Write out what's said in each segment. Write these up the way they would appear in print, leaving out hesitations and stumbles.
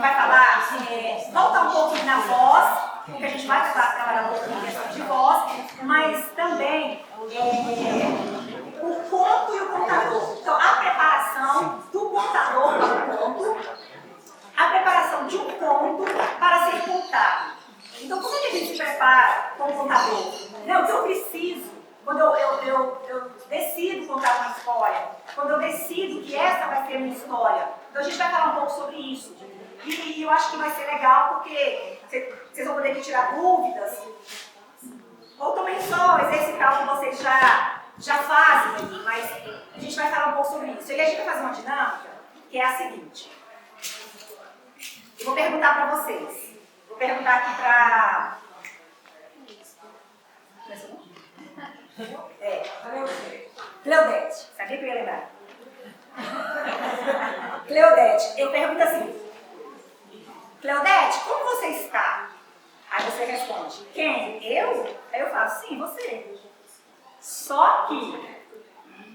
vai falar, voltar um pouquinho na voz, porque a gente vai trabalhar um pouquinho em questão de voz, mas também o conto e o contador. Então, a preparação do contador para o conto, a preparação de um conto para ser contado. Então, como é que a gente se prepara como contador? Não, o que eu preciso, quando eu decido contar uma história, quando eu decido que essa vai ser a minha história. Então, a gente vai falar um pouco sobre isso. E eu acho que vai ser legal, porque vocês vão poder tirar dúvidas, ou também só exercitar o que vocês já fazem aí, mas a gente vai falar um pouco sobre isso. E a gente vai fazer uma dinâmica, que é a seguinte. Eu vou perguntar para vocês. Vou perguntar aqui para... Cleodete. Sabia que eu ia lembrar? Cleodete, eu pergunto assim. Cleodete, como você está? Aí você responde, quem? Eu? Aí eu falo, sim, você. Só que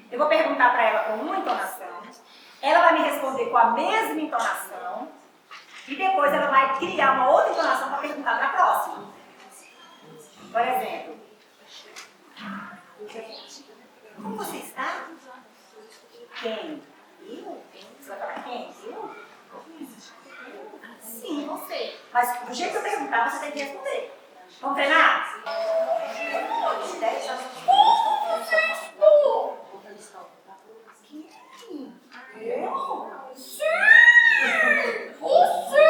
eu vou perguntar para ela com uma entonação, ela vai me responder com a mesma entonação, e depois ela vai criar uma outra entonação para perguntar para a próxima. Por exemplo, como você está? Quem? Eu? Você vai falar quem? Eu? Sim, você. Mas do jeito que eu perguntar, você tem que responder. Vamos treinar? Eu? Sim! Você!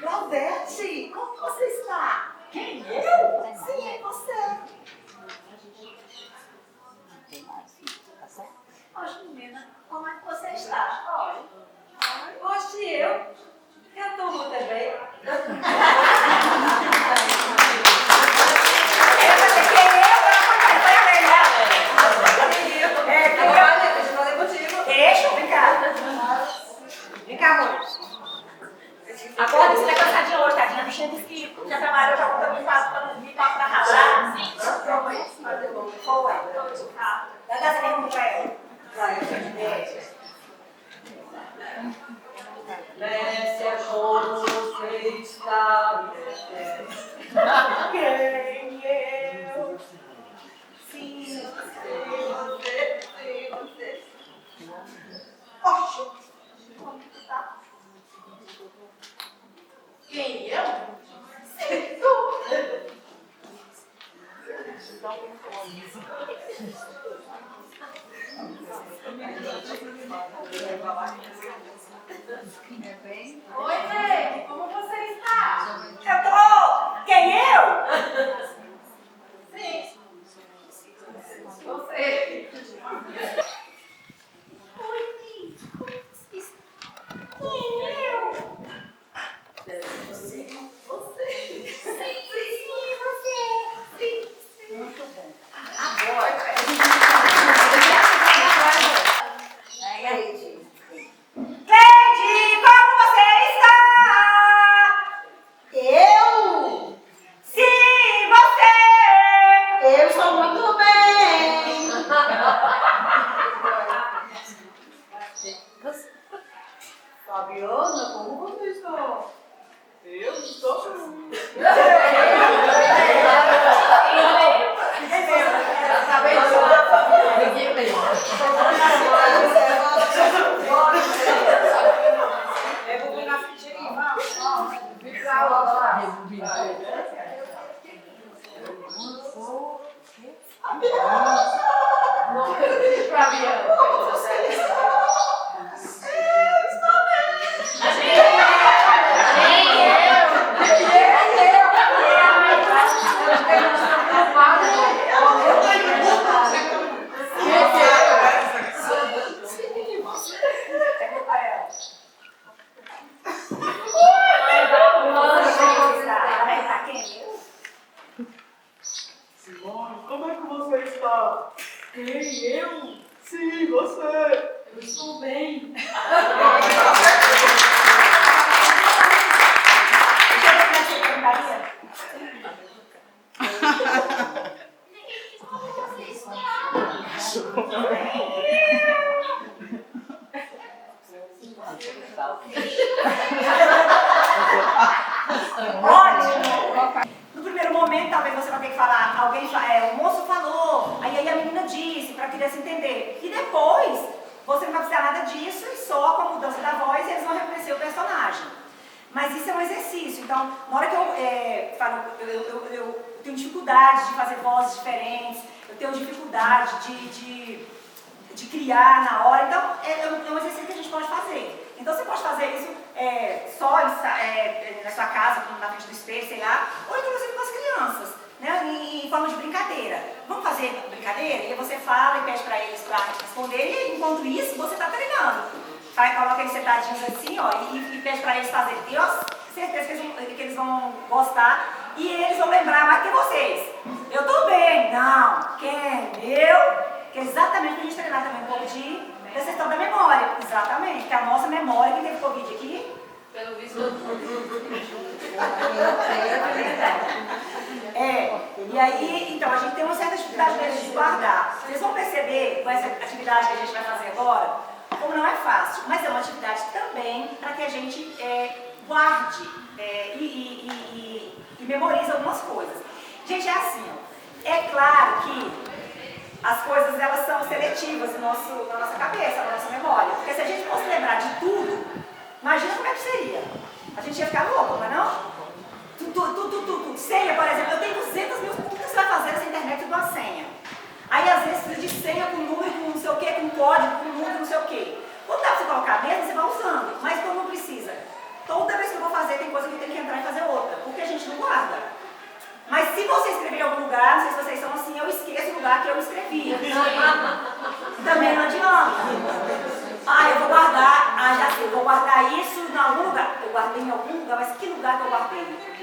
Claudete, como você está? Quem? Eu? Sim, você. Hoje, menina, como é que você está? Hoje eu estou muito bem. Deixa eu brincar. Vem cá, amor. Agora você está cansadinha hoje, tadinha. A bichinha disse que já trabalhou, já voltou me para ralar. Foi. Dá essa pergunta para ela. Lécia, como você está? Quem eu? Sim, você. Oxe, como que tá? Quem eu? Sim, tu. Oi, Ney, como você está? Eu tô. Quem eu? Sim. Você. Oi, Ney, como você está? Quem eu? Você. Sim, você. Sim. Muito bom. Agora. Cleide, como você está? Eu? Sim, você! Eu estou muito bem! Fabiana, como você está? Eu estou bem. Simone, como é que você está? Quem? Eu? Sim, você. Eu estou bem. Deixa eu que eu falo, eu tenho dificuldade de fazer vozes diferentes, eu tenho dificuldade de criar na hora, então é um exercício que a gente pode fazer. Então você pode fazer isso só na sua casa, na frente do espelho, sei lá, ou inclusive com as crianças, né, em forma de brincadeira. Vamos fazer brincadeira? E aí você fala e pede para eles para responder, e enquanto isso você está treinando. Coloca eles sentadinhos assim, ó, e pede para eles fazerem. E eu tenho certeza que eles vão gostar e eles vão lembrar mais que vocês. Eu tô bem, não, quem? Eu? Que é exatamente para a gente treinar também um pouco de questão da memória. Exatamente, que a nossa memória, que teve Covid aqui. Pelo visto, E aí, então, a gente tem uma certa dificuldade mesmo de guardar. Vocês vão perceber com essa atividade que a gente vai fazer agora, como não é fácil, mas é uma atividade também para que a gente guarde e memorize algumas coisas. Gente, é assim, ó, é claro que as coisas elas são seletivas na nossa cabeça, na nossa memória, porque se a gente fosse lembrar de tudo, imagina como é que seria. A gente ia ficar louco, não é não? Tudo. Senha, por exemplo, eu tenho 200 mil, o que você vai fazer nessa internet com uma senha? Aí às vezes precisa de senha com número, com não sei o que, com código, com número, não sei o que. Quando dá pra você colocar mesmo, você vai usando, mas quando não precisa. Toda vez que eu vou fazer, tem coisa que eu tenho que entrar e fazer outra, porque a gente não guarda. Mas se você escrever em algum lugar, não sei se vocês são assim, eu esqueço o lugar que eu escrevi. Também não adianta. Eu vou guardar, já sei, eu vou guardar isso em algum lugar. Eu guardei em algum lugar, mas que lugar que eu guardei?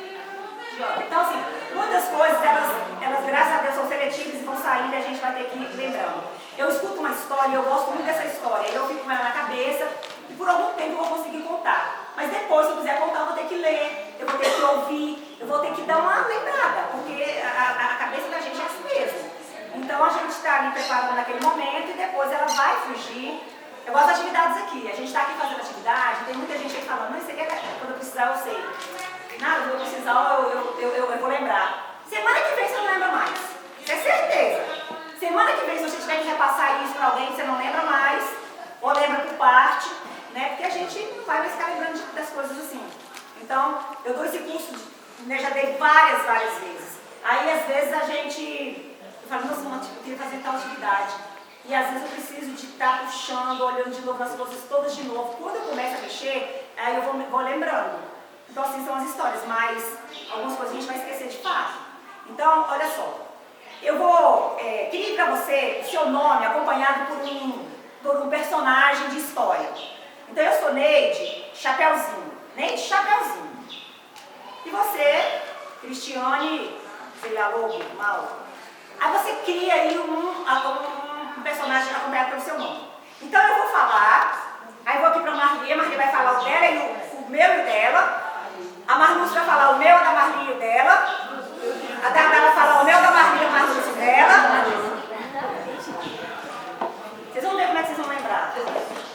Então, assim, muitas coisas, elas graças a Deus, são seletivas e vão saindo e a gente vai ter que ir lembrando. Eu escuto uma história e eu gosto muito dessa história, eu fico com ela na cabeça e por algum tempo eu vou conseguir contar. Mas depois, se eu quiser contar, eu vou ter que ler, eu vou ter que ouvir, eu vou ter que dar uma lembrada, porque a cabeça da gente é assim mesmo. Então, a gente está ali preparando naquele momento e depois ela vai fugir. Eu gosto das atividades aqui, a gente está aqui fazendo atividade, tem muita gente aí falando, não, isso aqui quando eu precisar eu sei. Nada, quando eu precisar eu vou lembrar. Semana que vem você não lembra mais, isso é certeza. Semana que vem, se você tiver que repassar isso para alguém que você não lembra mais, ou lembra por parte, né? Porque a gente não vai mais ficar lembrando das coisas assim. Então, eu dou esse curso, já dei várias vezes. Aí, às vezes, a gente fala, nossa, eu queria fazer tal atividade. E às vezes eu preciso de estar puxando, olhando de novo nas coisas todas de novo. Quando eu começo a mexer, aí eu vou lembrando. Então, assim são as histórias, mas algumas coisas a gente vai esquecer de fato. Então, olha só. Eu vou pedir para você o seu nome acompanhado por um personagem de história. Então, eu sou Neide Chapeuzinho. Neide Chapeuzinho. E você, Cristiane, seria lobo, mal. Aí você cria aí um personagem acompanhado pelo seu nome. Então, eu vou falar, aí vou aqui para a Marli vai falar o dela e o meu e o dela. A Marlúcia vai falar o meu, a da Marli e o dela. A Dada vai falar o meu, da Marli e o Marlúcia dela. Vocês vão ver como é que vocês vão lembrar.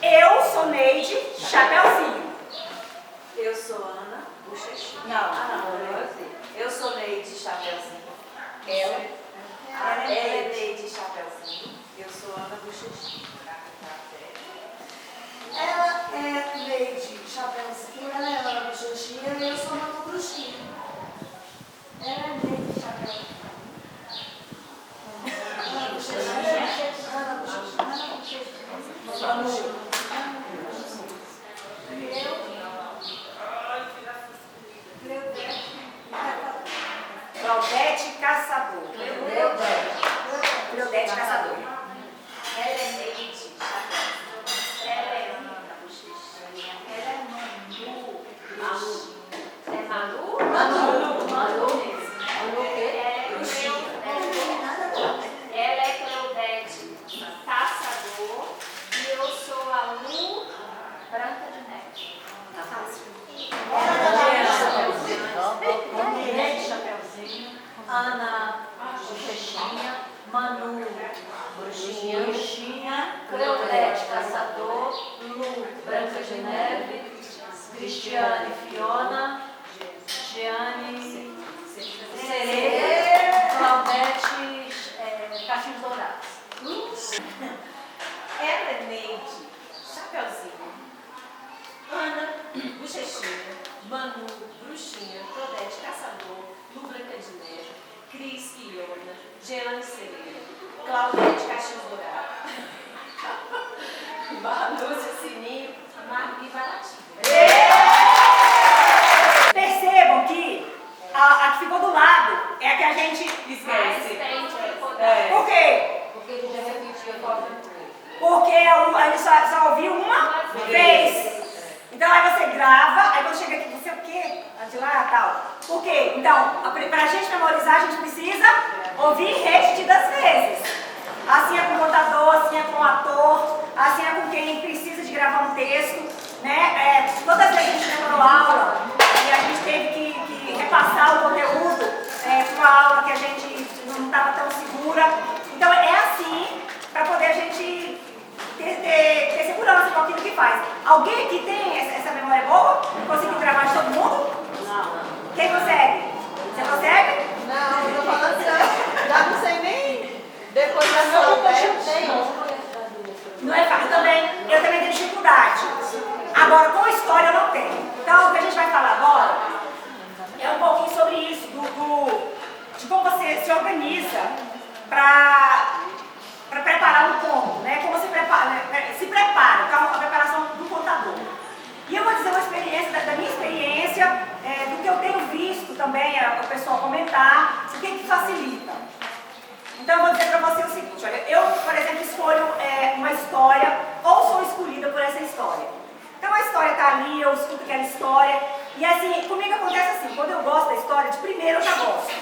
Eu sou Neide Chapeuzinho. eu sou Ana Bochechinha. Não. Eu sou Neide Chapeuzinho. Ela é Neide Chapeuzinho. Eu sou Ana Bochechinha. Ela é Neide Chapeuzinho, ela é Ana Bochechinha e eu sou Manu Bruxinha. Ela é Neide Chapeuzinho. Ana Bochechinha. Claudete Caçador. Claudete Caçador. Ela é Neide Chapeuzinho. Ela é Ana Bochechinha. Ela é Manu Bruxinha. É Manu? Manu mesmo. Manu o quê? Ela é Claudete Caçador e eu sou a Lu Branca de Neve. Tá fácil. Neide Chapeuzinho, Ana Bochechinha, Manu Bruxinha, Claudete Caçador, Lu Branca de Neve, Cristiane Fiona, Giane Sereia, Claudete Cachinhos Dourados. Ela é Neide Chapeuzinho, Ana Bochechinha, Manu, Bruxinha, Claudete, Caçador, Lu Branca de Neve, Cris, Quiona, Gelane Cereira, Claudete, Caixinha Dourada, Lúcia, Sininho, Marli e Baratinha. Percebam que a que ficou do lado é a que a gente esquece. Por quê? Porque a gente já repetiu a coisa. Porque a gente só ouviu uma vez. Então aí você grava, aí quando chega aqui, você o quê? De lá tal. Por quê? Então, para a gente memorizar, a gente precisa ouvir repetidas vezes. Assim é com o contador, assim é com o ator, assim é com quem precisa de gravar um texto, né? Todas as vezes a gente demorou aula e a gente teve que repassar o conteúdo para uma aula que a gente não estava tão segura. Então é assim para poder a gente ter segurança com aquilo que faz. Alguém aqui tem essa memória boa? Conseguiu gravar de todo mundo? Não. Quem consegue? Você consegue? Não, eu tô falando assim, já não sei nem. Depois da minha Não é fácil também. Eu também tenho dificuldade. Agora, com história eu não tenho. Então, o que a gente vai falar agora é um pouquinho sobre isso, de como você se organiza para preparar um conto, né? Como você se prepara, então, a preparação do contador. E eu vou dizer uma experiência, da minha experiência, do que eu tenho visto também, o pessoal comentar, o que facilita. Então eu vou dizer para você o seguinte, olha, eu, por exemplo, escolho uma história, ou sou escolhida por essa história. Então a história está ali, eu escuto aquela história, e assim, comigo acontece assim, quando eu gosto da história, de primeiro eu já gosto.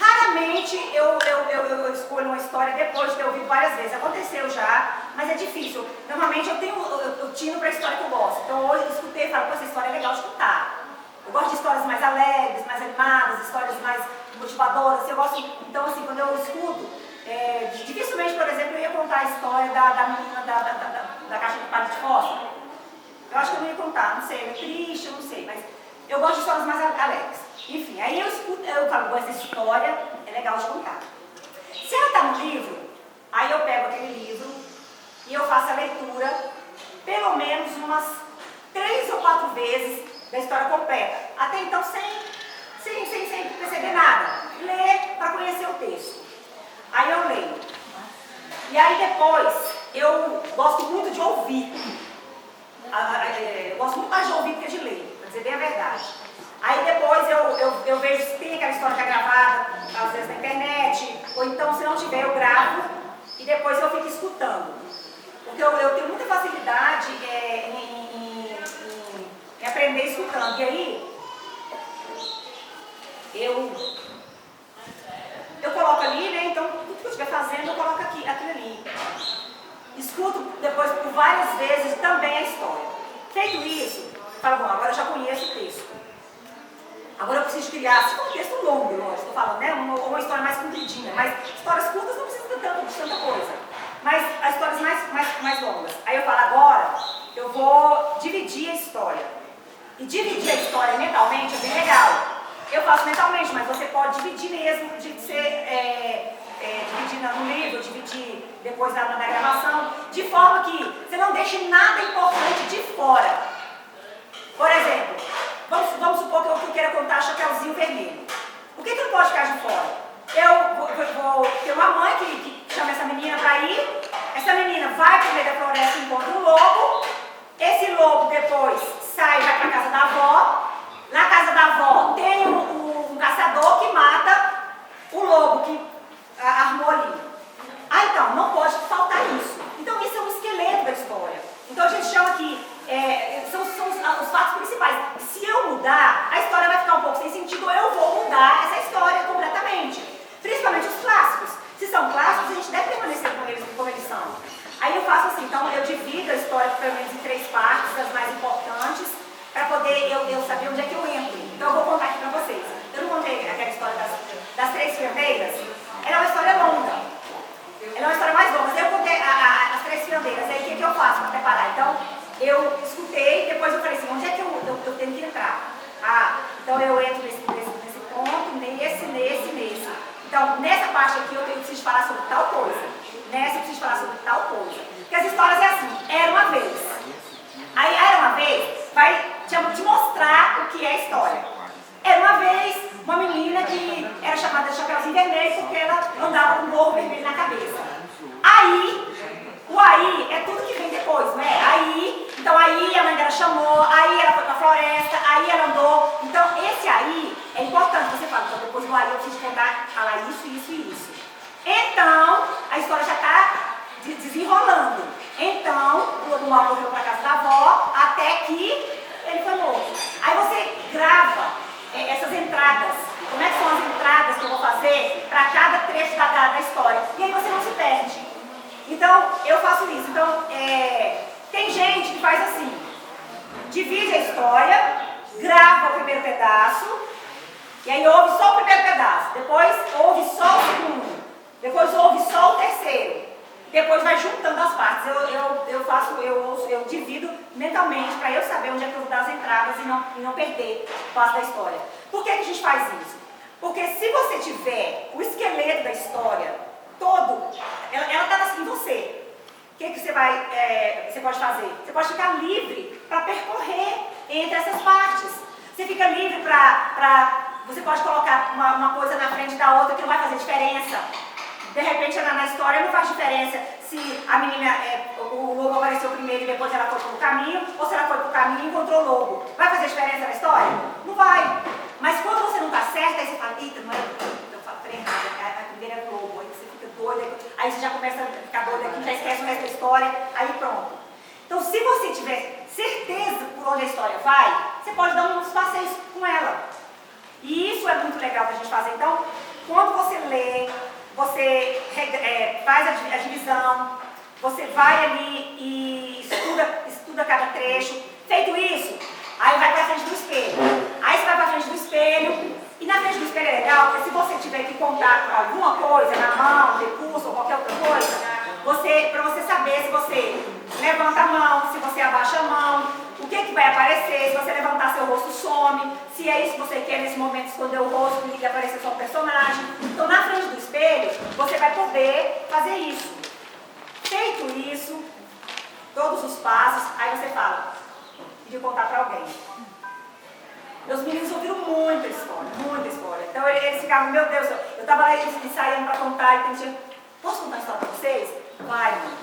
Raramente eu escolho uma história depois de ter ouvido várias vezes. Aconteceu já, mas é difícil. Normalmente eu tino para a história que eu gosto. Então hoje eu escutei e falo, pô, essa história é legal de escutar. Eu gosto de histórias mais alegres, mais animadas, histórias mais motivadoras. Eu gosto, então assim, quando eu escuto, dificilmente, por exemplo, eu ia contar a história da menina da caixa de palha de fósforo. Eu acho que eu não ia contar, não sei, é triste, eu não sei, mas eu gosto de histórias mais alegres. Enfim, aí eu escuto, eu falo, essa história é legal de contar. Se ela está no livro, aí eu pego aquele livro e eu faço a leitura, pelo menos umas 3 ou 4 vezes da história completa. Até então sem perceber nada. Ler para conhecer o texto. Aí eu leio. E aí depois, eu gosto muito de ouvir. Eu gosto muito mais de ouvir do que de ler, para dizer bem a verdade. Aí depois eu vejo se tem aquela história que está gravada, às vezes na internet, ou então se não tiver eu gravo e depois eu fico escutando. Porque eu tenho muita facilidade em aprender escutando. E aí eu coloco ali, né? Então tudo que eu estiver fazendo eu coloco aquilo ali. Escuto depois por várias vezes também a história. Feito isso, eu falo, bom, agora eu já conheço o texto. Agora eu preciso criar, se for um texto longo, lógico, estou falando, né? Uma história mais compridinha, mas histórias curtas não precisa de tanta coisa. Mas as histórias mais longas. Aí eu falo, agora eu vou dividir a história. E dividir a história mentalmente é bem legal. Eu faço mentalmente, mas você pode dividir mesmo, de ser dividir no livro, dividir depois na gravação, de forma que você não deixe nada importante de fora. Por exemplo, vamos supor que eu queira contar Chapeuzinho Vermelho. O que não pode ficar de fora? Eu vou ter uma mãe que chama essa menina para ir, essa menina vai para o meio da floresta e encontra um lobo, esse lobo depois sai e vai para a casa da avó, na casa da avó tem um caçador que mata o lobo que armou ali. Então, não pode faltar isso. Então, isso é um esqueleto da história. Então, a gente chama aqui, são os fatos principais. Se eu mudar, a história vai ficar um pouco sem sentido, eu vou mudar essa história completamente. Principalmente os clássicos. Se são clássicos, a gente deve permanecer como eles são. Aí eu faço assim, então eu divido a história pelo menos em 3 partes, as mais importantes, para poder eu saber onde é que eu entro. Então eu vou contar aqui para vocês. Eu não contei aquela história das 3 fiandeiras. Ela é uma história longa. Ela é uma história mais longa. Mas eu contei as 3 fiandeiras. Aí o que eu faço para preparar? Então eu escutei, depois eu falei assim, onde é que eu tenho que entrar? Então eu entro nesse ponto, nesse. Então, nessa parte aqui eu preciso falar sobre tal coisa. Nessa eu preciso falar sobre tal coisa. Porque as histórias é assim, era uma vez. Aí era uma vez, tinha te mostrar o que é história. Era uma vez uma menina que era chamada de Chapeuzinho Vermelho porque ela andava com um gorro vermelho na cabeça. O aí é tudo que vem depois, né? Então aí a mãe dela chamou, aí ela foi pra floresta, aí ela andou. Então esse aí é importante você falar, então depois do aí eu preciso falar isso, isso e isso. Então a história já está desenrolando. Então o Noah correu para casa da avó até que ele foi morto. Aí você grava essas entradas. Como é que são as entradas que eu vou fazer para cada trecho da história? E aí você não se perde. Então eu faço isso. Então tem gente que faz assim: divide a história, grava o primeiro pedaço, e aí ouve só o primeiro pedaço, depois ouve só o segundo, depois ouve só o terceiro. Depois vai juntando as partes. Eu divido mentalmente para eu saber onde é que eu vou dar as entradas e não perder o passo da história. Por que a gente faz isso? Porque se você tiver o esqueleto da história todo, ela está em você. O que você pode fazer? Você pode ficar livre para percorrer entre essas partes. Você fica livre você pode colocar uma coisa na frente da outra que não vai fazer diferença. De repente, na história não faz diferença se a menina, o lobo apareceu primeiro e depois ela foi pelo caminho, ou se ela foi pelo caminho e encontrou o lobo. Vai fazer diferença na história? Não vai. Mas quando você não está certa, aí você fala, eita, não é eu falei errado, a primeira é o lobo, aí você fica doida, aí você já começa a ficar doida aqui, já esquece o resto da história, aí pronto. Então, se você tiver certeza por onde a história vai, você pode dar uns passeios com ela. E isso é muito legal para a gente fazer. Então, quando você lê, você faz a divisão, você vai ali e estuda cada trecho. Feito isso, aí vai para frente do espelho. Aí você vai para frente do espelho, e na frente do espelho é legal, porque se você tiver que contar alguma coisa na mão, recurso ou qualquer outra coisa, para você saber se você levanta a mão, se você abaixa a mão, o que vai aparecer, se você levantar seu rosto some, se é isso que você quer nesse momento, esconder o rosto e aparecer só um personagem. Então na frente do espelho, você vai poder fazer isso. Feito isso, todos os passos, aí você fala, de contar para alguém. Meus meninos ouviram muita história, muita história. Então eles ficavam, meu Deus, eu estava lá ensaiando para contar e tem gente, posso contar a história para vocês? Vai, mãe.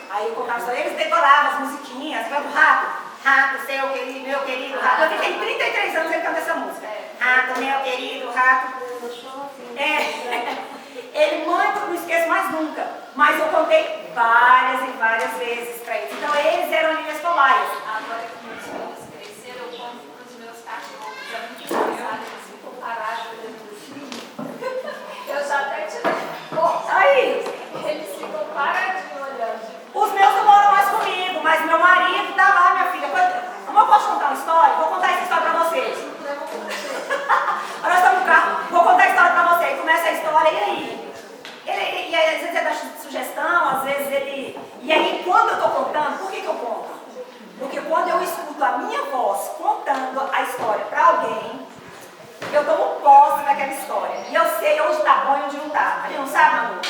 Aí eu contava a história, eles decoravam as musiquinhas, vai do rato. Rato, seu querido, meu querido, rato. Eu fiquei 33 anos ele canta essa música. Rato, meu querido, rato. Ele, mãe, eu não esqueço mais nunca. Mas eu contei várias e várias vezes para eles. Então eles eram linhas polaias. Agora que meus filhos cresceram, eu conto para os meus cachorros. É muito engraçado, eles ficam parados olhando os filhos. Eu já até tirei. Aí, Eles ficam paradinhos olhando. os meus não moram mais comigo, mas meu marido tá lá, minha filha. Amor, posso contar uma história? Vou contar essa história para vocês. Nós estamos no carro, vou contar a história para vocês. Começa a história, e aí? E aí, às vezes ele dá sugestão, às vezes ele... E aí, quando eu estou contando, por que eu conto? Porque quando eu escuto a minha voz contando a história para alguém, eu tomo posse daquela história. E eu sei onde está bom e onde não está. A gente não sabe, Manu?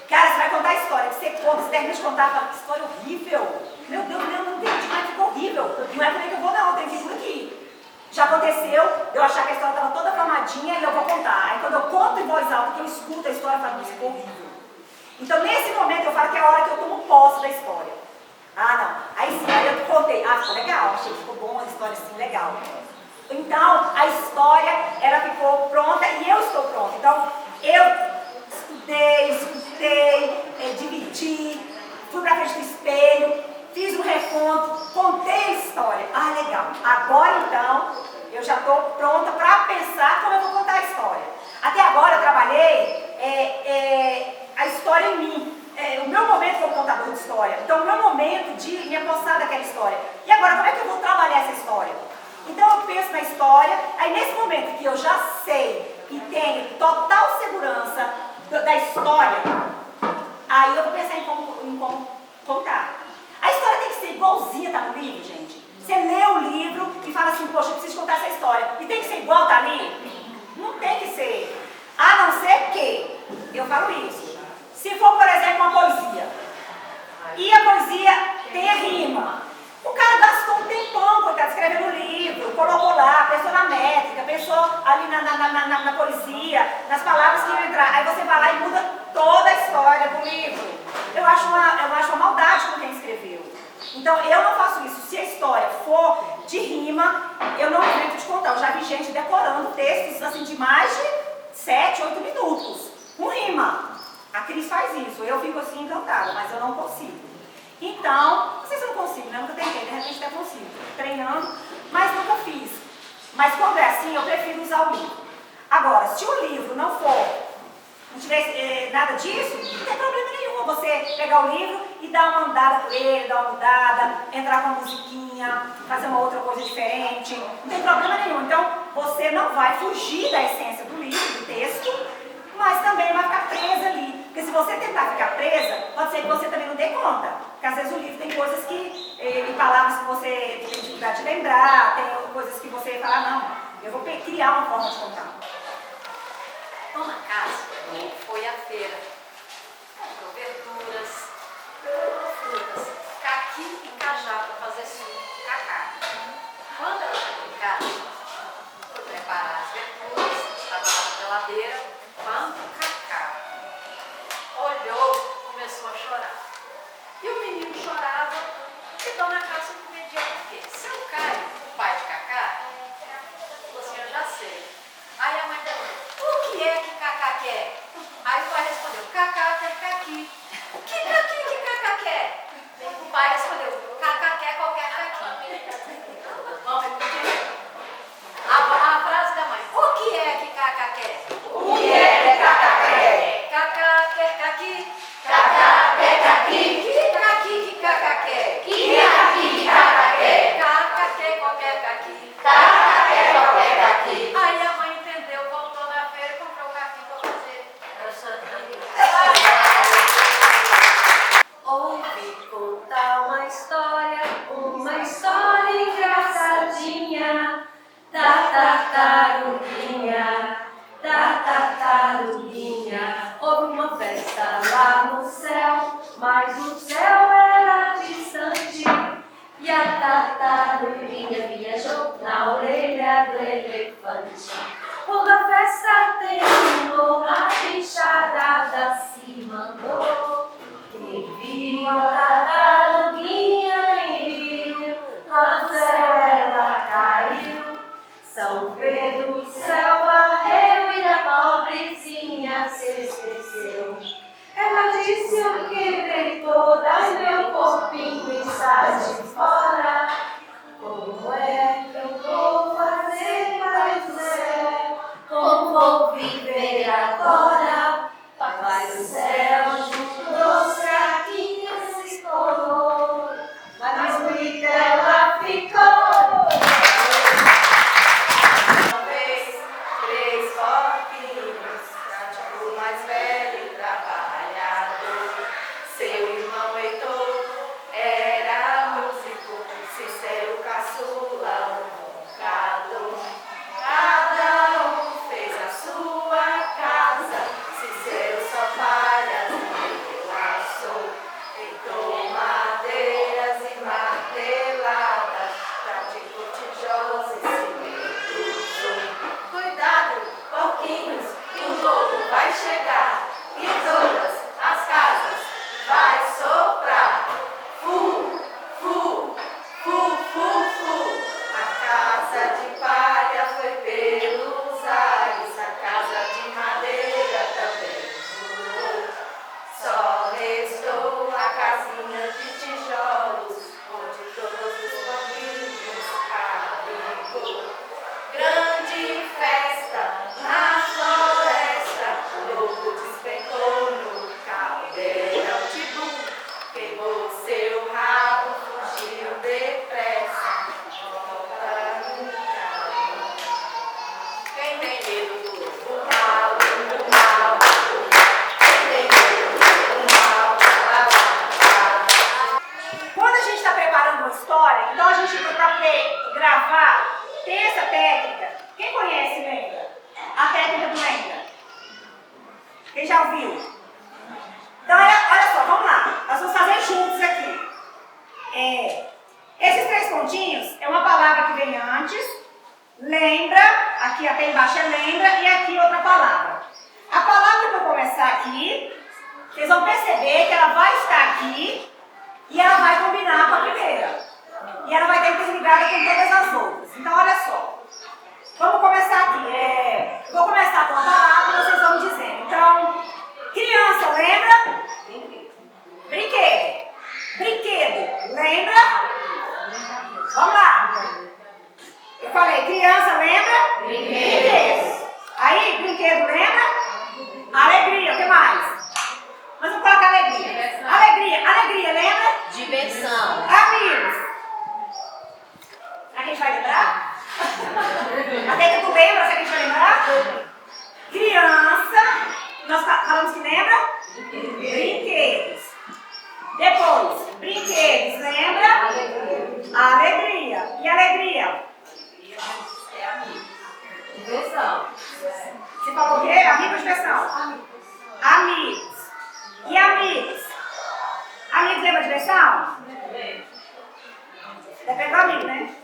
Cara, você vai contar a história, que você conta, você termina de contar, fala, que história horrível. Meu Deus, não entendi, mas ficou horrível. Não é por aí que eu vou, não, eu tenho que ir por aqui. Já aconteceu, eu achar que a história estava toda formadinha e eu vou contar. Aí quando eu conto em voz alta, que eu escuto a história, eu falo, isso ficou horrível. Então nesse momento eu falo que é a hora que eu tomo posse da história. Ah, não. Aí sim, aí eu contei. Ah, ficou legal, achei que ficou bom a história assim, legal. Então a história, ela ficou pronta e eu estou pronta. Então eu escutei, dividi, fui pra frente do espelho, fiz um reconto, contei a história. Ah, legal. Agora então, eu já estou pronta para pensar como eu vou contar a história. Até agora eu trabalhei a história em mim. O meu momento como contador de história. Então, o meu momento de me apossar daquela história. E agora, como é que eu vou trabalhar essa história? Então, eu penso na história, aí nesse momento que eu já sei e tenho total segurança da história, aí eu vou pensar em como contar. A história tem que ser igualzinha, tá no livro, gente? Você lê o livro e fala assim, poxa, eu preciso contar essa história. E tem que ser igual, tá ali? Não tem que ser. A não ser que, eu falo isso, se for, por exemplo, uma poesia, e a poesia tem a rima, o cara gastou um tempão com está escrevendo o livro, colocou lá, pensou na métrica, pensou ali na poesia, nas palavras que iam entrar. Aí você vai lá e muda toda a história do livro. Eu acho uma maldade com quem escreveu. Então, eu não faço isso. Se a história for de rima, eu não invento de contar. Eu já vi gente decorando textos assim, de mais de 7, 8 minutos, com rima. A Cris faz isso. Eu fico assim encantada, mas eu não consigo. Então, não sei se eu não consigo, né? Nunca tentei, de repente até consigo. Treinando, mas nunca fiz. Mas quando é assim, eu prefiro usar o livro. Agora, se o livro não tiver nada disso, não tem problema nenhum você pegar o livro e dar uma andada por ele, dar uma mudada, entrar com uma musiquinha, fazer uma outra coisa diferente. Não tem problema nenhum. Então, você não vai fugir da essência do livro, do texto, mas também vai ficar presa ali. Porque se você tentar ficar presa, pode ser que você também não dê conta. Porque às vezes o livro tem coisas e palavras que você tem dificuldade de lembrar, tem coisas que você fala, não, eu vou criar uma forma de contar. Dona Cássia foi à feira, comprou verduras, frutas, caqui e cajá para fazer suco de cacá. Quando ela chegou em casa, foi preparar as verduras, estava lá na geladeira, quando o cacá olhou, começou a chorar. E o menino chorava e Dona Cássia não entendia por quê. Seu Caio, o pai de Cacá, falou assim, eu já sei. Aí a mãe perguntou, o que é que Cacá quer? Aí o pai respondeu, Cacá quer caqui. Que caqui que Cacá quer? O pai respondeu, Cacá quer qualquer caqui. Vamos repetir? A frase da mãe, o que é que Cacá quer? O que é que Cacá quer? Cacá quer caqui. Cacá quer caqui. Que caqui que Cacá quer? Que caqui que Cacá quer? Cacá quer qualquer caqui. Cacá quer qualquer caqui. Aí a mãe entendeu, voltou na feira e comprou o caqui para fazer essa ouvi contar uma história engraçadinha da tartaruguinha. Houve uma festa lá no céu, mas o céu era distante. E a tartaruguinha viajou na orelha do elefante. Quando a festa terminou, a bicharada se mandou. Quem viu a tartaruguinha em rio, lá no céu ela caiu. São Pedro do céu varreu e a pobrezinha se esqueceu. Ela disse o que veio toda, meu corpinho está de fora. Como é que eu vou fazer para o céu? Como vou viver agora? Papai do céu juntou fraquinhas e colou, mas bonita ela ficou. Uma vez, 3 porquinhos, o mais velho e trabalhador. Seu irmão Heitor era músico, Cícero caçula, um bocado. Cada um fez a sua casa, Cícero só palhas, eu laçou. Heitor madeiras e marteladas, praticou tijolos e cimento. Cuidado, porquinhos, que o lobo vai chegar e todas as casas vai soprar. Fu, fu, fu, fu, fu. A casa de palha foi pelos ares, a casa de madeira também voou. Só restou a casinha de tijolos, onde todos os porquinhos abrigou. Grande festa na floresta, o lobo despencou no caldeirão de bum, queimou seu rabo, fugiu depressa, volta no caminho. Quem tem medo do lobo mau, do mal, quem tem medo do mal, Quando a gente está preparando uma história, então a gente, para poder gravar, tem essa técnica. Quem conhece, lembra? A técnica do lembra? Quem já ouviu? Então, olha só, vamos lá. Nós vamos fazer juntos aqui. Esses 3 pontos segundinhos é uma palavra que vem antes, lembra, aqui até embaixo é lembra, e aqui outra palavra. A palavra que eu começar aqui, vocês vão perceber que ela vai estar aqui e ela vai combinar com a primeira. E ela vai estar interligada com todas as outras. Então, olha só. Vamos começar aqui. Eu vou começar com a palavra e vocês vão dizendo. Então, criança, lembra? Brinquedo. Brinquedo, lembra? Vamos lá. Eu falei, criança, lembra? Brinquedo. Aí, brinquedo, lembra? Alegria, o que mais? Mas vamos colocar alegria. Alegria, lembra? Diversão. Amigos. A gente vai lembrar? Até que tu lembra, será que a gente vai lembrar? Criança. Nós falamos que lembra? Brinquedos. Depois, brinquedos, lembra? Alegria. E alegria? Diversão. Você falou o quê? Amigos, diversão? Amigos. E amigos? Amigos lembra diversão? Depende do amigo, né?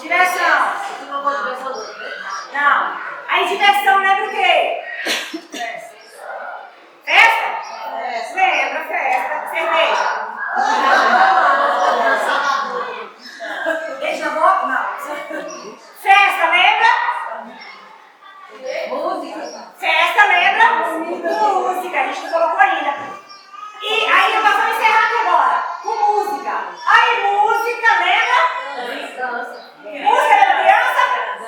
Diversão. Não. Aí diversão lembra o quê? Festa? Lembra, festa. Cerveja. Beijo na boca? Não. Festa, lembra? Música. Festa, lembra? Música, a gente não colocou ainda. E aí nós vamos encerrar aqui agora com música. Aí música, lembra? Música lembra criança?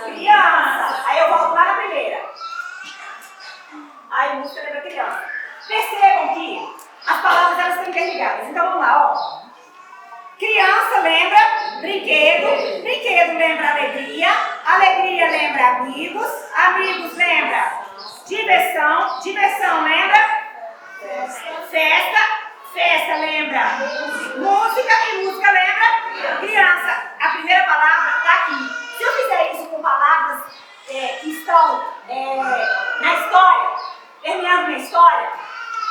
Criança. Aí eu volto lá na primeira. Aí música lembra criança. Percebam que as palavras elas estão interligadas. Então vamos lá, ó. Criança lembra brinquedo, brinquedo lembra alegria, alegria lembra amigos, amigos lembra diversão, diversão lembra festa, festa lembra música e música lembra criança. A primeira palavra está aqui. Se eu fizer isso com palavras que estão na história, terminando na história,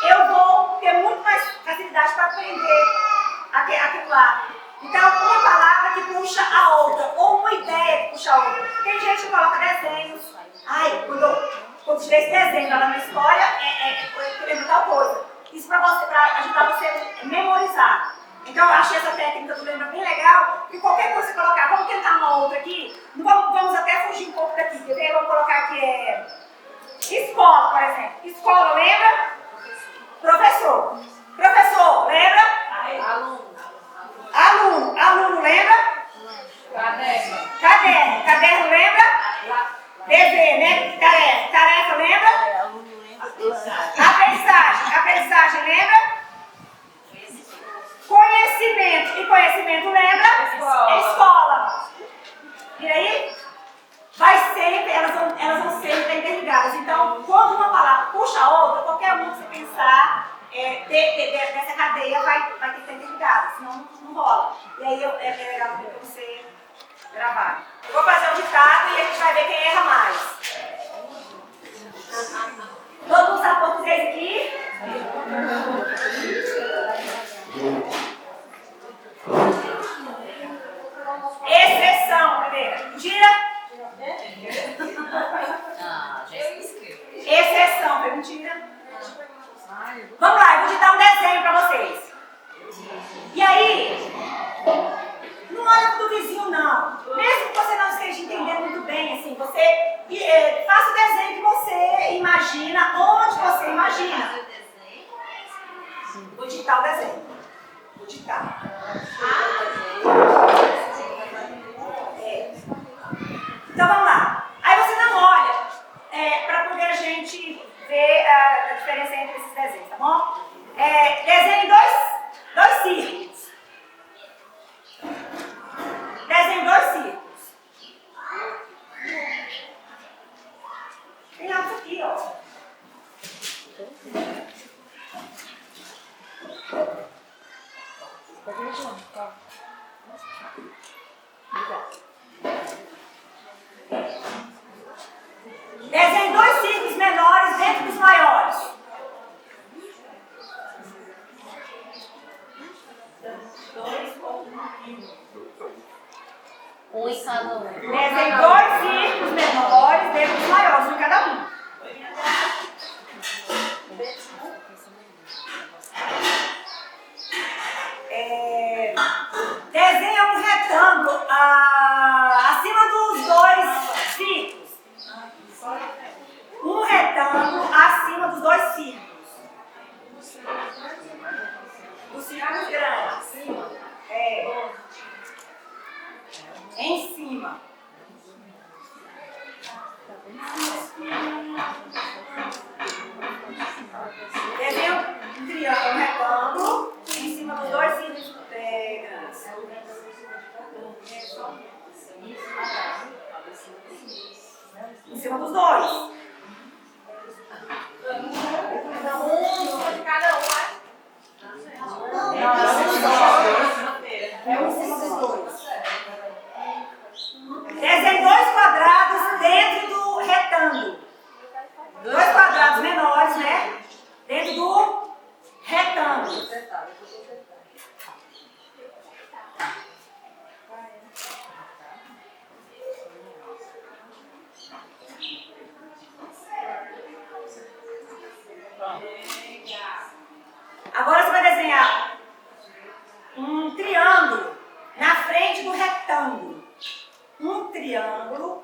eu vou ter muito mais facilidade para aprender aquilo lá. Então, uma palavra que puxa a outra, ou uma ideia que puxa a outra. Tem gente que coloca desenhos. Ai, quando tiver esse desenho lá na história, eu lembro tal coisa. Isso para ajudar você a memorizar. Então, eu achei essa técnica do lembra bem legal. E qualquer coisa que você colocar, vamos tentar uma outra aqui. Vamos até fugir um pouco daqui. Quer ver? Vamos colocar aqui escola, por exemplo. Escola, lembra? Professor. Professor, lembra? Aluno. Aluno. Aluno, lembra? Caderno. Caderno. Caderno, lembra? Dever, né? Tarefa. Tarefa, lembra? Aprendizagem. Aprendizagem, lembra? Conhecimento. E conhecimento, lembra? Escola. E aí? Elas vão sempre interligadas. Então, quando uma palavra puxa a outra, qualquer uma que você pensar dessa cadeia vai ter que estar interligada, senão não rola. E aí é legal para você gravar. Eu vou fazer um ditado e a gente vai ver quem erra mais. Todo mundo sabe português aqui? Exceção, primeiro. Mentira? Exceção, foi mentira? Vamos lá, eu vou te dar um desenho para vocês. E aí, não olha pro vizinho não. Mesmo que você não esteja entendendo muito bem, assim, você faça o desenho que você imagina, onde você imagina. Vou digitar o desenho. Vou digitar. Então vamos lá. Aí você não olha para poder a gente ver a diferença entre esses desenhos, tá bom? Desenhe dois círculos. Desenhe dois círculos. Tem algo aqui, ó. Desenho um triângulo, um retângulo, em cima dos dois círculos grandes. Em cima dos dois. Um em cima de cada um, né? É um em cima dos dois. Desenhe dois quadrados dentro do retângulo. Dois quadrados menores, né? Dentro do retângulo. Agora você vai desenhar um triângulo na frente do retângulo. Um triângulo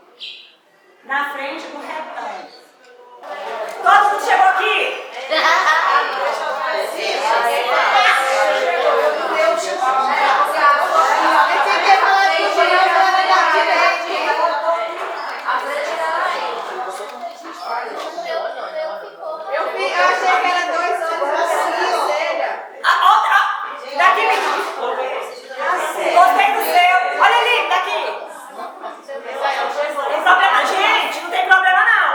na frente do retângulo. Todo mundo chegou aqui? Eu achei que era 2 anos assim, A outra, daqui, menino. Gostei do seu. Olha ali, daqui. Tem problema, gente? Não tem problema não.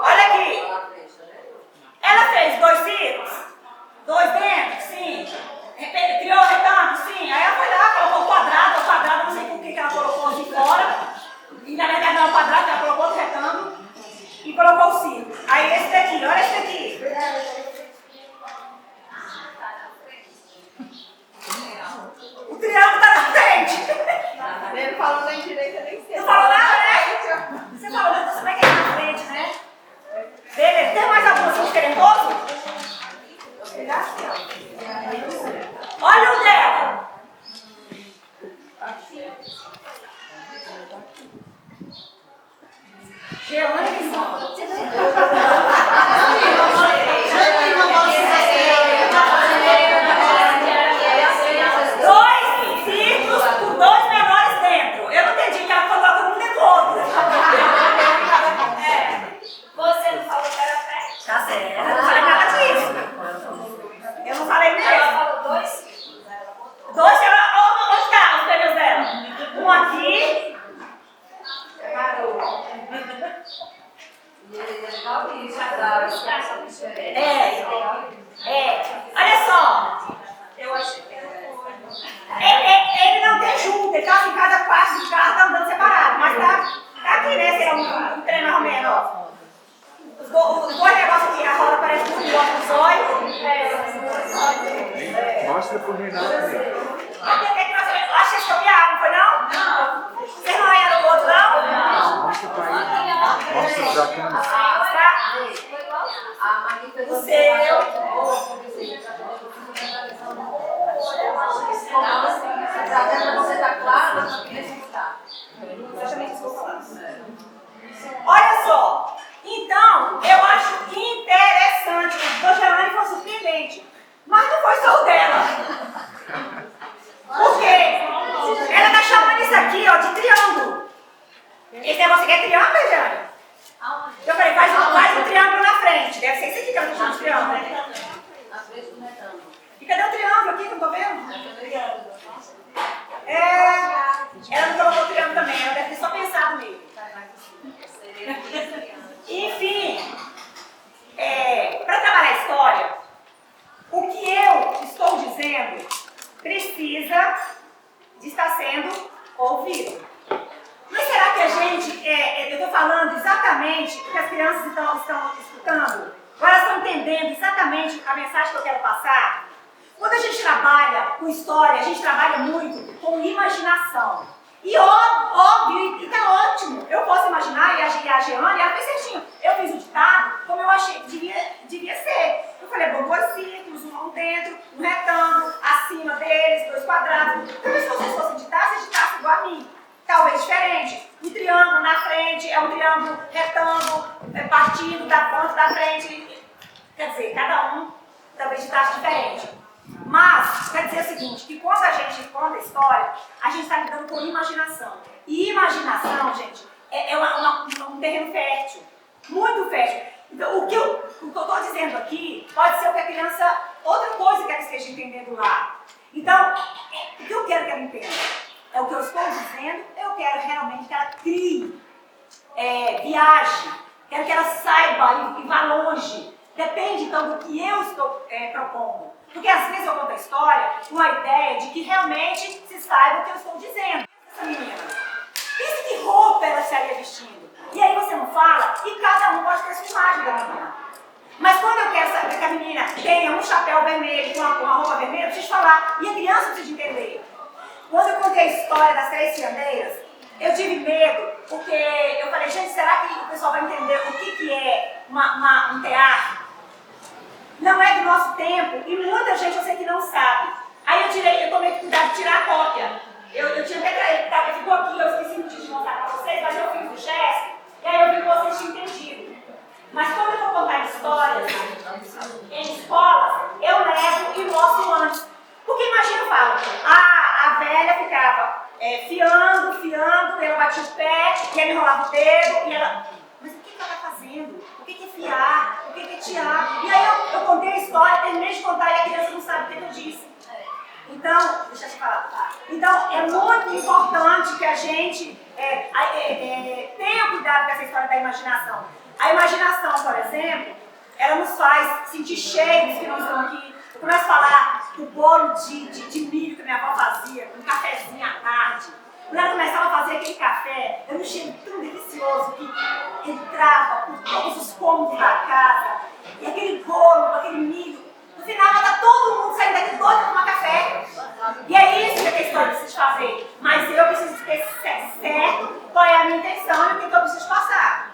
Olha aqui. Ela fez dois círculos? Dois dentro? Sim. Criou retângulo? Sim. Aí ela foi lá, colocou o quadrado, não sei por que ela colocou aqui fora. E na verdade não é o quadrado, ela colocou outro retângulo e colocou o círculo. Aí esse daqui, olha esse daqui. O triângulo tá na frente. Ele falou nem direita nem esquerda. Não falou nada, né? Você falou, então você vai querer na frente, né? Beleza. Tem mais algum assim diferentoso? Olha o dela. Gelando que dois círculos com dois menores dentro. Eu não entendi que ela colocou um dentro do outro. Você não falou que era pé? Tá certo. Eu não falei nada disso. Eu não falei Ela mesmo. falou 2 círculos. Ela botou. Dois, onde tá os pneus dela? Um aqui. Olha só. Eu achei que era Ele não tem junto, ele tá em cada parte do carro, tá andando separado. Mas tá aqui, né? Se é um trem mais ou menos, ó. Os dois negócios aqui, a roda parece muito igual com o zóio. Mostra pro Renato mesmo. Acho que eles copiaram, não foi não? Não. Vocês não arranharam o outro, não? Mostra pra ele. Mostra pra câmera. O seu. Você tá claro? Exatamente isso que eu vou falar. Olha só. Então, eu acho interessante. O do Gerani foi surpreendente. Mas não foi só o dela. Por quê? Ela tá chamando isso aqui, ó, de triângulo. Esse negócio aqui é triângulo, Jane? Eu falei, faz um triângulo na frente. Deve ser isso aqui que ela tá chamando de triângulo, né? Na frente do retângulo. E cadê o triângulo aqui que eu não tô vendo? Ela não colocou o triângulo também, ela deve ter só pensado nele. Enfim, para trabalhar a história, o que eu estou dizendo precisa de estar sendo ouvido. Mas será que a gente, eu estou falando exatamente o que as crianças estão escutando? Agora elas estão entendendo exatamente a mensagem que eu quero passar? Quando a gente trabalha com história, a gente trabalha muito com imaginação. E óbvio, e tá ótimo. Eu posso imaginar, e a Jeane, ela fez certinho. Eu fiz o ditado como eu achei que devia ser. Eu falei, bom, dois círculos, um dentro, um retângulo, acima deles, dois quadrados. Então, se vocês fossem ditar, vocês ditassem igual a mim. Talvez diferente. Um triângulo na frente é um triângulo retângulo, partindo da ponta da frente. Quer dizer, cada um talvez ditasse diferente. Mas, quer dizer o seguinte, que quando a gente conta a história, a gente está lidando com imaginação. E imaginação, gente, é um termo terreno fértil, muito fértil. Então, o que eu estou dizendo aqui pode ser o que a criança, outra coisa que ela esteja entendendo lá. Então, o que eu quero que ela entenda é o que eu estou dizendo, eu quero realmente que ela crie, viaje, quero que ela saiba e vá longe. Depende, então, do que eu estou propondo. Porque às vezes eu conto a história com a ideia de que realmente se saiba o que eu estou dizendo. Essa menina, pensa que roupa ela estaria vestindo. E aí você não fala e cada um pode ter sua imagem da menina. Mas quando eu quero saber que a menina tenha um chapéu vermelho com uma roupa vermelha, eu preciso falar. E a criança precisa entender. Quando eu contei a história das 3 fiandeiras, eu tive medo, porque eu falei, gente, será que o pessoal vai entender o que é um tear? Não é do nosso tempo, e muita gente eu sei que não sabe. Aí eu tomei cuidado de tirar a cópia. Eu tinha até ficou aqui, eu esqueci de mostrar para vocês, mas eu fiz o gesto, e aí eu vi que vocês tinham entendido. Mas quando eu vou contar histórias em escolas, eu levo e mostro antes. Porque imagina, eu falo, a velha ficava fiando, ela batia o pé, e ela enrolava o dedo, e ela... Mas o que ela está fazendo? O que é fiar? O que é tirar? E aí eu contei a história, terminei de contar, e a criança não sabe o que eu disse. Então, deixa eu te falar, tá? Então, é muito importante que a gente tenha cuidado com essa história da imaginação. A imaginação, por exemplo, ela nos faz sentir cheiros que não estão aqui. Eu começo a falar do bolo de milho que minha avó fazia, um cafezinho à tarde. Quando ela começava a fazer aquele café, era um cheiro tão delicioso que entrava por todos os cômodos da casa. E aquele bolo, aquele milho. No final, tá todo mundo saindo daqui doido para tomar café. E é isso que a história precisa fazer. Mas eu preciso ter certo qual é a minha intenção e o que eu preciso passar.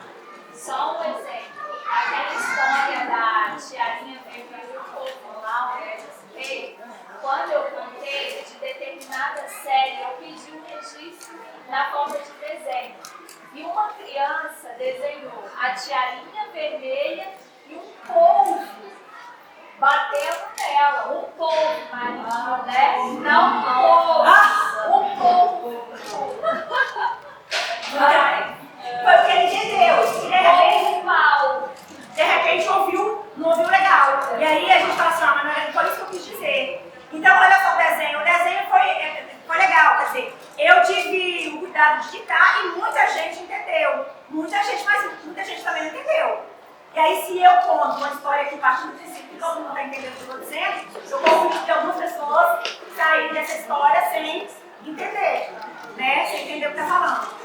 Só um exemplo. Aquela história da tiarinha vermelha e o povo lá, quando eu contei de determinada série, eu pedi um registro na forma de desenho. E uma criança desenhou a tiarinha vermelha e um polvo batendo nela. Um polvo marinho, né? Não um polvo. Um polvo. Foi o que ele entendeu. De repente não ouviu legal. E aí a gente fala assim, mas não era foi isso que eu quis dizer. Então, olha só o desenho. O desenho foi legal. Quer dizer, eu tive o cuidado de digitar e muita gente entendeu. Muita gente, mas muita gente também não entendeu. E aí, se eu conto uma história aqui partindo do princípio que todo mundo está entendendo o que eu estou dizendo, eu convido que algumas pessoas saírem dessa história sem entender, né? Sem entender o que está falando.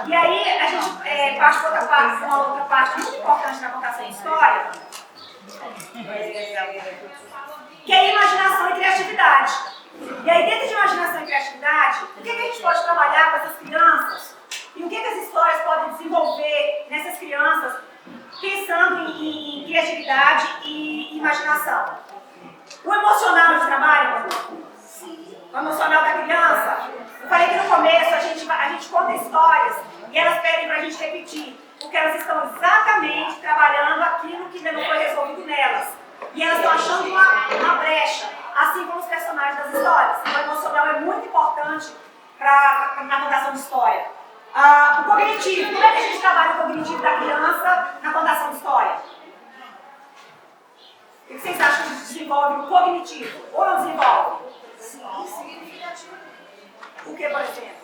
E aí, a gente parte para uma outra parte muito importante na contação de história, que é imaginação e criatividade. E aí, dentro de imaginação e criatividade, o que a gente pode trabalhar com essas crianças? E o que as histórias podem desenvolver nessas crianças, pensando em criatividade e imaginação? O emocional de trabalho, o emocional da criança. Eu falei que no começo a gente conta histórias e elas pedem para a gente repetir, porque elas estão exatamente trabalhando aquilo que ainda não foi resolvido nelas. E elas estão achando uma brecha, assim como os personagens das histórias. O emocional é muito importante na contação de história. O cognitivo, como é que a gente trabalha o cognitivo da criança na contação de história? O que vocês acham que desenvolve o cognitivo? Ou não desenvolve? Sim, significativo. O que, por exemplo?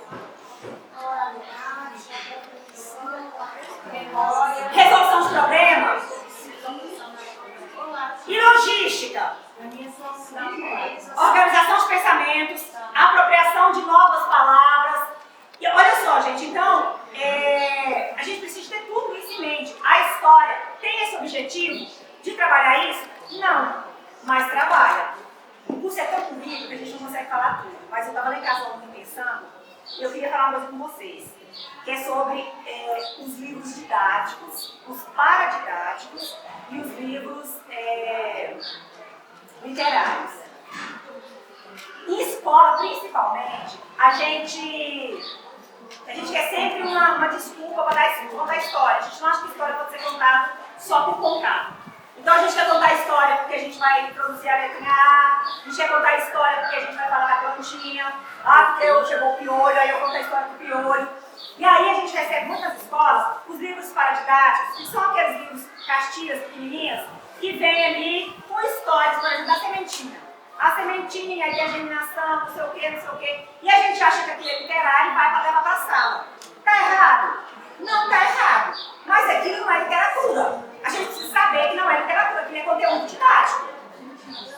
Resolução de problemas? E logística? Organização de pensamentos, apropriação de novas palavras. E olha só, gente, então, a gente precisa ter tudo isso em mente. A história tem esse objetivo de trabalhar isso? Não, mas trabalha. O curso é tão corrido que a gente não consegue falar tudo, mas eu estava lá em casa ontem pensando, e eu queria falar uma coisa com vocês, que é sobre os livros didáticos, os paradidáticos e os livros literários. Em escola, principalmente, a gente quer sempre uma desculpa para contar história. A gente não acha que a história pode ser contada só por contar. Então a gente quer contar a história porque a gente vai introduzir a letrinha A, a gente quer contar a história porque a gente vai falar da plantinha, porque chegou o piolho, aí eu conto a história do piolho. E aí a gente recebe muitas escolas os livros didáticos, que são aqueles livros castilhas pequenininhas, que vem ali com histórias, por exemplo, da sementinha. A sementinha, aí a germinação, não sei o quê, não sei o quê. E a gente acha que aquilo é literário e vai para levar para a sala. Está errado? Não está errado. Mas aquilo não é literatura. A gente precisa saber que não é literatura, aquilo é conteúdo didático.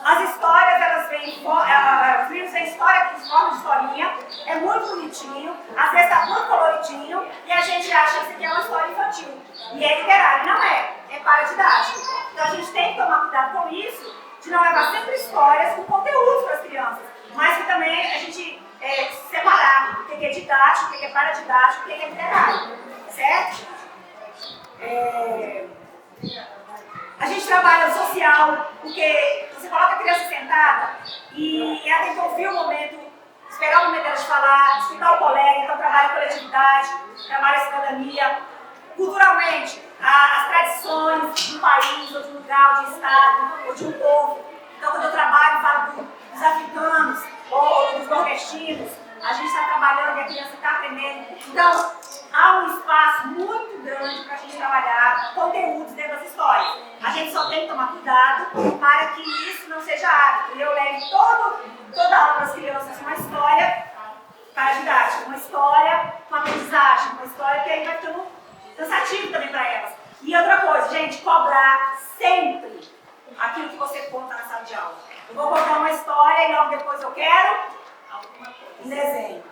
As histórias, elas vêm, os livros têm história com forma de historinha, é muito bonitinho, às vezes está muito coloridinho, e a gente acha que isso aqui é uma história infantil. E é literário, não é, é paradidático. Então a gente tem que tomar cuidado com isso, de não levar sempre histórias com conteúdos para as crianças, mas que também a gente separar o que é didático, o que é paradidático, o que é literário, certo? A gente trabalha o social, porque você coloca a criança sentada e ela tem que ouvir o momento, esperar o momento dela de falar, escutar o colega, então trabalha a coletividade, trabalha a cidadania. Culturalmente, as tradições do país, ou de um lugar, de um estado, ou de um povo. Então, quando eu trabalho, falo dos africanos, ou dos nordestinos, a gente está trabalhando e a criança está aprendendo. Então, há um espaço muito grande para a gente trabalhar conteúdos dentro das histórias. A gente só tem que tomar cuidado para que isso não seja hábito. E eu levo toda a aula para as crianças uma história para didática, uma história com aprendizagem, uma história que aí vai ficando cansativo também para elas. E outra coisa, gente, cobrar sempre aquilo que você conta na sala de aula. Eu vou contar uma história e logo depois eu quero um desenho.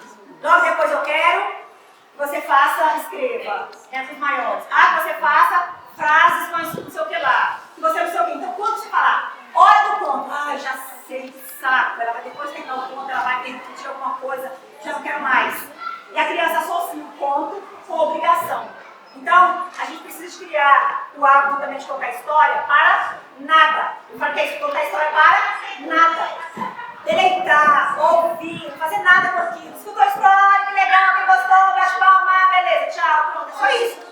Logo depois eu quero que você escreva letras maiores. Que você faça frases com não sei o que lá. Que você não sei o que. Então, quando você falar, hora do conto, já sei, que saco. Ela vai depois terminar o conto, ela vai repetir alguma coisa, já não quero mais. E a criança associa o conto com obrigação. Então, a gente precisa criar o hábito também de contar história para nada. Eu falei que é isso, contar história para nada. Deleitar, ouvir, não fazer nada com aquilo. Escutou a história, que legal, que gostou, bate palma, beleza, tchau, pronto. É só isso.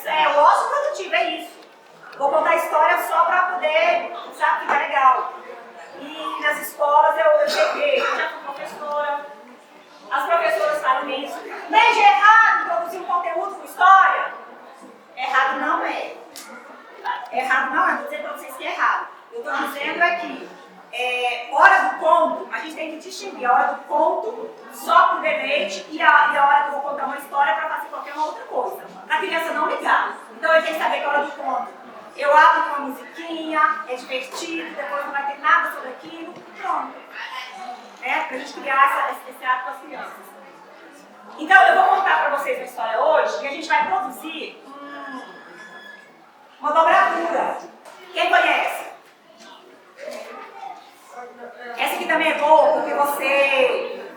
É o ócio produtivo, é isso. Vou contar história só para poder, sabe, ficar legal. E nas escolas eu cheguei, eu já fui professora. As professoras falam isso. Veja, errado introduzir um conteúdo com história. Errado não é. Errado não é. Não vou dizer para vocês que é errado. Eu estou dizendo é que hora do conto, a gente tem que distinguir a hora do conto só para o deleite e a hora que eu vou contar uma história para fazer qualquer outra coisa. Para a criança não ligar. Então ele tem que saber que a hora do conto eu abro com uma musiquinha, é divertido, depois não vai ter nada sobre aquilo. Pronto. Para a gente criar esse hábito com as crianças. Então, eu vou contar para vocês uma história hoje que a gente vai produzir uma dobradura. Quem conhece? Essa aqui também é boa porque você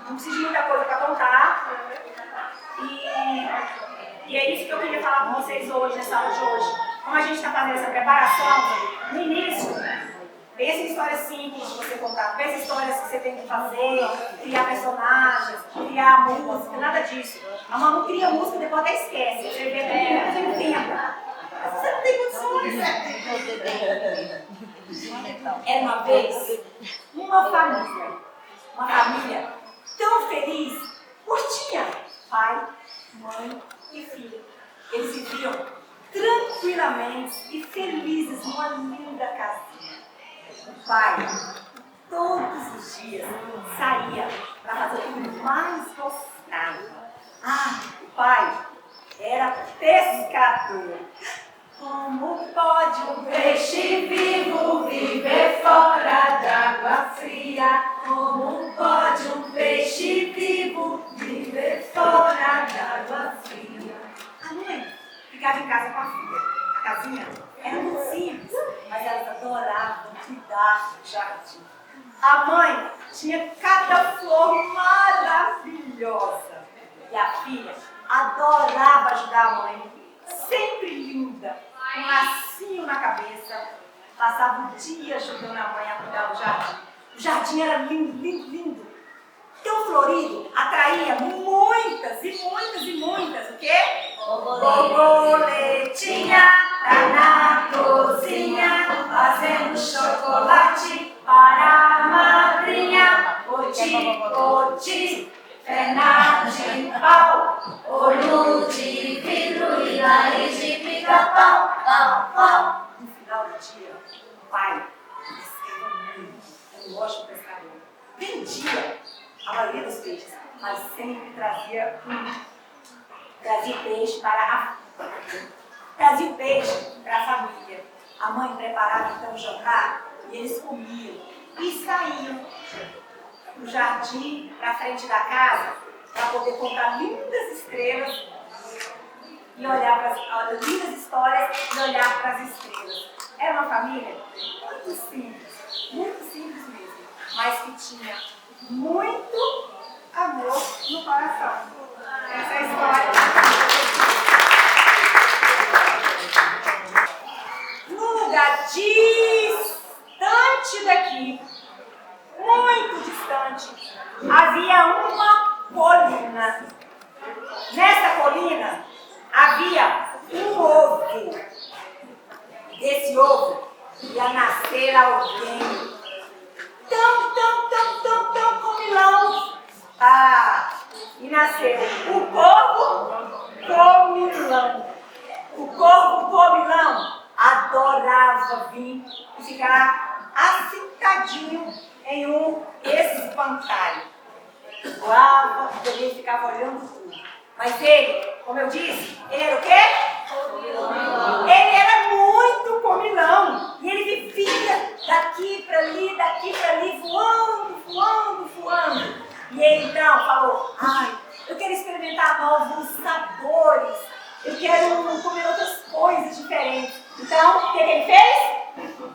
não precisa de muita coisa para contar. E é isso que eu queria falar com vocês hoje, nessa aula de hoje. Como a gente está fazendo essa preparação, no início, pensa em histórias simples de você contar, pensa em histórias que você tem que fazer, criar personagens, criar música, nada disso. A mamãe não cria música e depois até esquece. Você vê até você não tenta. Mas você não tem condições. Era uma vez uma família tão feliz, curtinha, pai, mãe e filho. Eles viviam tranquilamente e felizes numa linda casinha. O pai, todos os dias, saía para fazer o que mais gostava. O pai era pescador. Como pode um peixe vivo viver fora d'água fria? Como pode um peixe vivo viver fora d'água fria? A mãe ficava em casa com a filha. A casinha era muito simples, mas elas adoravam cuidar do jardim. A mãe tinha cada flor maravilhosa. E a filha adorava ajudar a mãe, sempre linda, com um lacinho na cabeça. Passava o dia ajudando a mãe a cuidar do jardim. O jardim era lindo, lindo, lindo. Tão florido, atraía muitas e muitas e muitas, o quê? Borboletinha tá na cozinha, fazendo chocolate para a madrinha. Oti, oti, perna de pau, olho de vidro e nariz de pica-pau, pau, pau. No final do dia, o pai pescava muito. Era um ótimo pescador. Vendia a maioria dos peixes, mas sempre trazia peixe para a família. A mãe preparava então o jantar e eles comiam e saíam para o jardim, para a frente da casa, para poder contar lindas estrelas e olhar para as lindas histórias e olhar para as estrelas. Era uma família muito simples mesmo, mas que tinha muito amor no coração. Essa é a história. Num lugar distante daqui, muito distante, havia uma colina. Nessa colina havia um ovo. Desse ovo ia nascer alguém tão comilão. E nasceu o corvo comilão. O corvo comilão adorava vir e ficar assentadinho em um espantalho. Voava, ele ficava olhando tudo. Mas ele, como eu disse, ele era o quê? Ele era muito comilão. E ele vivia daqui para ali, voando. E ele então falou, eu quero experimentar novos sabores. Eu quero comer outras coisas diferentes. Então, o que ele fez?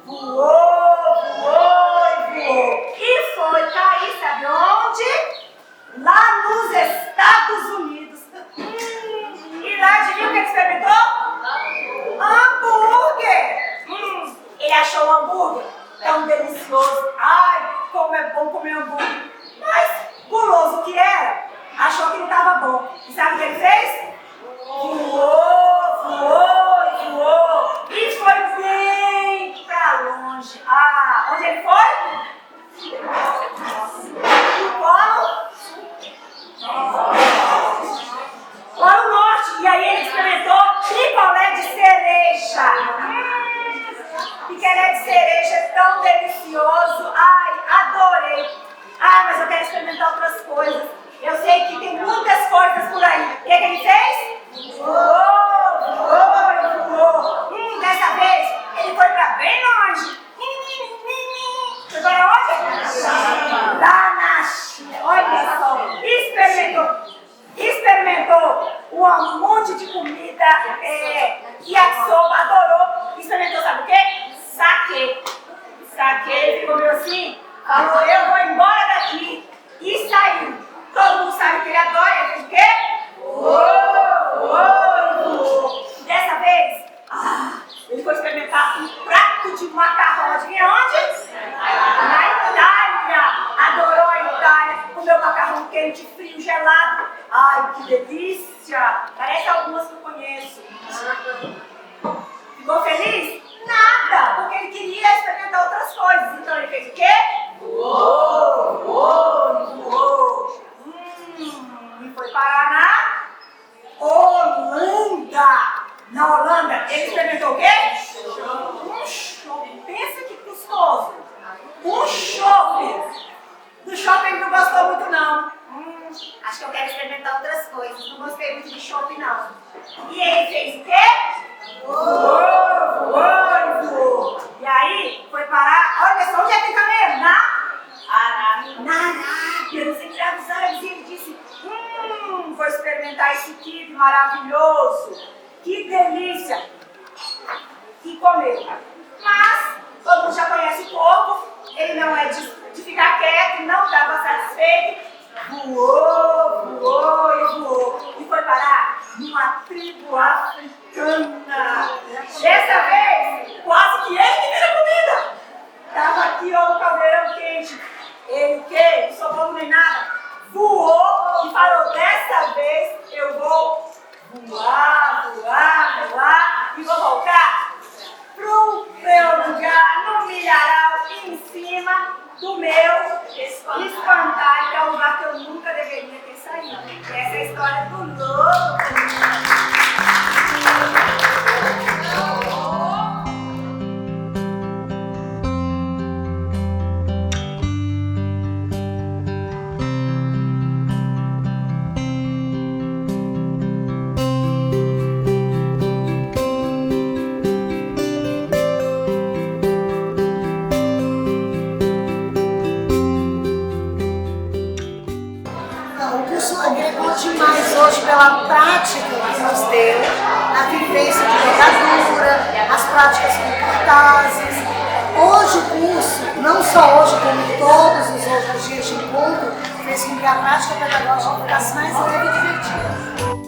Voou. E foi cair, sabe onde? Lá nos Estados Unidos. E lá, adivinha o que ele experimentou? Hambúrguer. Ele achou o hambúrguer tão delicioso. Como é bom comer hambúrguer. Mas, guloso que era, achou que não estava bom. E sabe o que ele fez? Voou. E foi bem pra longe. Onde ele foi? Para o norte. E aí ele experimentou picolé de cereja. Picolé de cereja é tão delicioso. Adorei. Mas eu quero experimentar outras coisas. Eu sei que tem muitas coisas por aí. O que ele fez? Voou. Dessa vez, ele foi para bem longe. Foi para onde? Lá na China. Olha só. Experimentou um monte de comida. Yakisoba, adorou. Experimentou, sabe o quê? Saquê. Ele ficou meio assim. Falou, eu vou embora daqui. E saiu. Todo mundo sabe que ele adora. Ele fez o quê? Dessa vez, ele foi experimentar um prato de macarrão. Adivinha onde? Na Itália. Adorou a Itália. Comeu macarrão quente, frio, gelado. Que delícia. Parece algumas que eu conheço. Ficou feliz? Nada, porque ele queria experimentar outras coisas. Então ele fez o quê? Voou. E foi parar na Holanda. Na Holanda, ele experimentou o quê? Um chopp. Pensa que custoso. Um chopp. Do shopping ele não gostou muito, não. Acho que eu quero experimentar outras coisas. Não gostei muito de shopping, não. E ele fez o quê? Voou. E aí, foi parar. Olha só, onde é que ele tá mesmo? Na Arábia. Nos Emirados Árabes. E ele disse, vou experimentar esse kibe maravilhoso. Que delícia. E comeu. Mas, todo mundo já conhece o corvo. Ele não é de ficar quieto, não estava satisfeito. Voou. E foi parar numa tribo africana. Dessa vez, quase que ele que fez a comida. Estava aqui, no caldeirão quente. Ele o quê? Não sobrou nem nada. Voou e falou, dessa vez eu vou voar. E vou voltar pro meu lugar, no milharal, em cima do meu espantalho, que é um lugar que eu nunca deveria ter saído. Essa é a história do lobo. didáticas com cartazes. Hoje o curso, não só hoje, como todos os outros dias de encontro, fez com que a prática pedagógica ficasse mais leve e divertida.